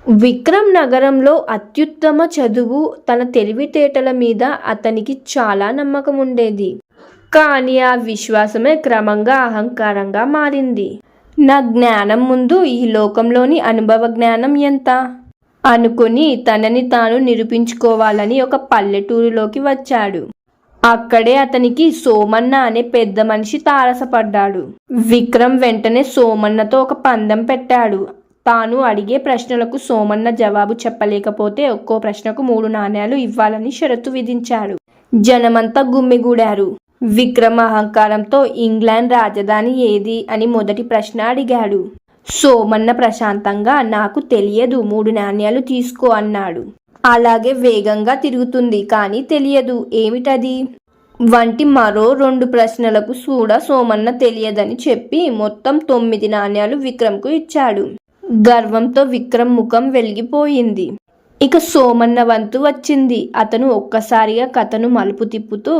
విక్రమ్ నగరంలో అత్యుత్తమ చదువు, తన తెలివితేటల మీద అతనికి చాలా నమ్మకం ఉండేది. కానీ ఆ విశ్వాసమే క్రమంగా అహంకారంగా మారింది. నా జ్ఞానం ముందు ఈ లోకంలోని అనుభవ జ్ఞానం ఎంత అనుకుని తనని తాను నిరూపించుకోవాలని ఒక పల్లెటూరులోకి వచ్చాడు. అక్కడే అతనికి సోమన్న అనే పెద్ద మనిషి తారసపడ్డాడు. విక్రమ్ వెంటనే సోమన్నతో ఒక పందెం పెట్టాడు. తాను అడిగే ప్రశ్నలకు సోమన్న జవాబు చెప్పలేకపోతే ఒక్కో ప్రశ్నకు 3 నాణేలు ఇవ్వాలని షరతు విధించాడు. జనమంతా గుమ్మిగూడారు. విక్రమ్ అహంకారంతో ఇంగ్లాండ్ రాజధాని ఏది అని మొదటి ప్రశ్న అడిగాడు. సోమన్న ప్రశాంతంగా నాకు తెలియదు, 3 నాణేలు తీసుకో అన్నాడు. అలాగే వేగంగా తిరుగుతుంది కానీ తెలియదు, ఏమిటది వంటి మరో 2 ప్రశ్నలకు కూడా సోమన్న తెలియదని చెప్పి మొత్తం 9 నాణేలు విక్రమ్కు ఇచ్చాడు. గర్వంతో విక్రమ్ ముఖం వెలిగిపోయింది. ఇక సోమన్న వంతు వచ్చింది. అతను ఒక్కసారిగా కథను మలుపు తిప్పుతూ,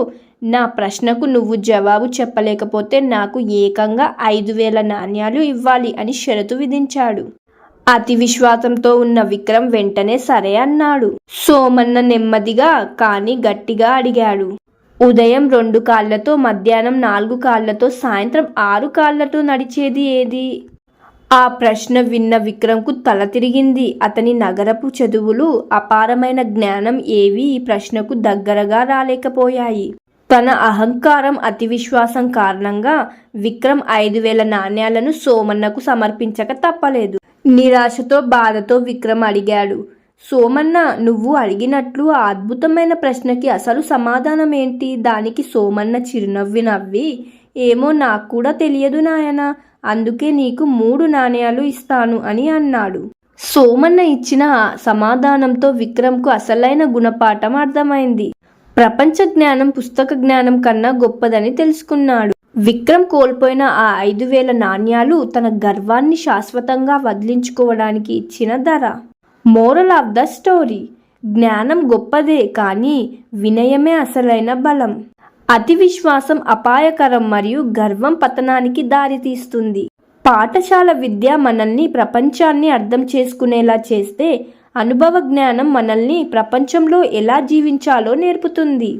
నా ప్రశ్నకు నువ్వు జవాబు చెప్పలేకపోతే నాకు ఏకంగా 5,000 నాణేలు ఇవ్వాలి అని షరతు విధించాడు. అతి విశ్వాసంతో ఉన్న విక్రమ్ వెంటనే సరే అన్నాడు. సోమన్న నెమ్మదిగా కానీ గట్టిగా అడిగాడు. ఉదయం 2 కాళ్లతో, మధ్యాహ్నం 4 కాళ్లతో, సాయంత్రం 6 కాళ్లతో నడిచేది ఏది? ఆ ప్రశ్న విన్న విక్రమ్కు తల తిరిగింది. అతని నగరపు చదువులు, అపారమైన జ్ఞానం ఏవి ఈ ప్రశ్నకు దగ్గరగా రాలేకపోయాయి. తన అహంకారం, అతి విశ్వాసం కారణంగా విక్రమ్ 5,000 నాణేలను సోమన్నకు సమర్పించక తప్పలేదు. నిరాశతో, బాధతో విక్రమ్ అడిగాడు, సోమన్న, నువ్వు అడిగినట్లు ఆ అద్భుతమైన ప్రశ్నకి అసలు సమాధానం ఏంటి? దానికి సోమన్న చిరునవ్వి నవ్వి, ఏమో నాకు కూడా తెలియదు నాయనా, అందుకే నీకు 3 నాణేలు ఇస్తాను అని అన్నాడు. సోమన్న ఇచ్చిన సమాధానంతో విక్రమ్కు అసలైన గుణపాఠం అర్థమైంది. ప్రపంచ జ్ఞానం పుస్తక జ్ఞానం కన్నా గొప్పదని తెలుసుకున్నాడు. విక్రమ్ కోల్పోయిన ఆ 5,000 నాణేలు తన గర్వాన్ని శాశ్వతంగా వదిలించుకోవడానికి ఇచ్చిన ధర. మోరల్ ఆఫ్ ద స్టోరీ: జ్ఞానం గొప్పదే కానీ వినయమే అసలైన బలం. అతి విశ్వాసం అపాయకరం మరియు గర్వం పతనానికి దారితీస్తుంది. పాఠశాల విద్య మనల్ని ప్రపంచాన్ని అర్థం చేసుకునేలా చేస్తే, అనుభవ జ్ఞానం మనల్ని ప్రపంచంలో ఎలా జీవించాలో నేర్పుతుంది.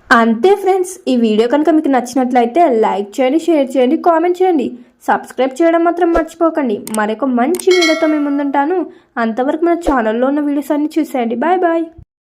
అంతే ఫ్రెండ్స్, ఈ వీడియో కనుక మీకు నచ్చినట్లయితే లైక్ చేయండి, షేర్ చేయండి, కామెంట్ చేయండి, సబ్స్క్రైబ్ చేయడం మాత్రం మర్చిపోకండి. మరొక మంచి వీడియోతో మేము ముందుంటాను. అంతవరకు మన ఛానల్లో ఉన్న వీడియోస్ అన్ని చూసేయండి. Bye bye.